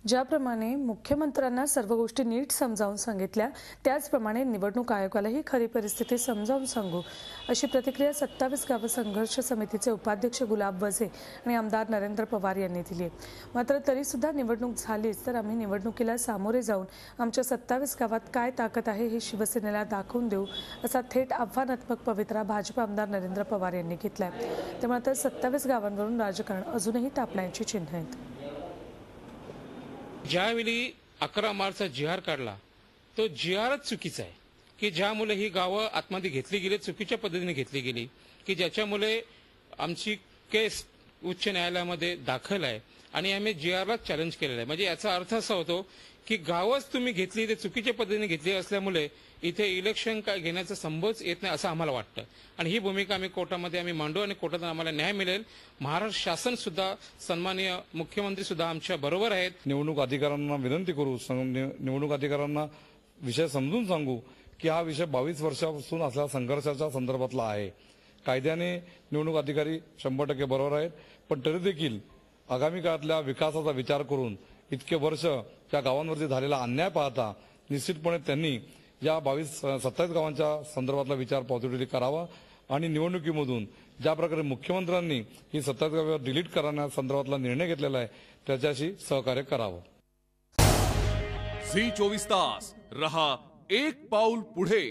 ज्याप्रमाणे मुख्यमंत्र्यांना सर्व गोष्टी नीट समजावून सांगितल्या त्याचप्रमाणे निवडणूक आयोगालाही खरी परिस्थिती समजावून सांगू अशी प्रतिक्रिया 27 गाव संघर्ष समितीचे उपाध्यक्ष गुलाब वझे आणि आमदार नरेंद्र पवार यांनी दिली आहे। मात्र तरी सुद्धा निवडणूक झालीच तर आम्ही निवडणुकीला सामोरे जाऊन आमच्या 27 गावात काय ताकद आहे हे शिवसेनेला दाखवून देऊ असा थेट आव्हानात्मक पवित्रा भाजप आमदार नरेंद्र पवार यांनी घेतलाय। त्यामुळे आता 27 गावांवरून राजकारण अजूनही तापण्याची चिन्ह आहेत। ज्यावेळी 11 मार्चचा जिहार काढला तो जिहारच चुकीचा आहे की ज्यामुळे ही गावं आतमध्ये घेतली गेली, चुकीच्या पद्धतीने घेतली गेली की ज्याच्यामुळे आमची केस उच्च न्यायालयामध्ये दाखल आहे आणि आम्ही जिहारला चॅलेंज केलेलं आहे। म्हणजे याचा अर्थ असा होतो की गावच तुम्ही घेतली ते चुकीच्या पद्धतीने घेतली असल्यामुळे इथे इलेक्शन काय घेण्याचा संभवच येत नाही असं आम्हाला वाटतं आणि ही भूमिका आम्ही कोर्टामध्ये आम्ही मांडू आणि कोर्टातून आम्हाला न्याय मिळेल। महाराष्ट्र शासन सुद्धा सन्माननीय मुख्यमंत्री सुद्धा आमच्या बरोबर आहेत। निवडणूक अधिकाऱ्यांना विनंती करू, निवडणूक अधिकाऱ्यांना विषय समजून सांगू की हा विषय 22 वर्षापासून असलेल्या संघर्षाच्या संदर्भातला आहे। कायद्याने निवडणूक अधिकारी 100% बरोबर आहेत, पण तरी देखील आगामी काळातल्या विकासाचा विचार करून इतके वर्ष त्या गावांवरती झालेला अन्याय पाहता निश्चितपणे त्यांनी या 27 गावांच्या संदर्भातला विचार पॉझिटिव्हली करावा आणि निवडणुकीमधून ज्या प्रकारे मुख्यमंत्र्यांनी ही 27 गावे डिलीट करण्यासंदर्भातला निर्णय घेतलेला आहे त्याच्याशी सहकार्य करावं। झी 24 तास रहा एक पाऊल पुढे।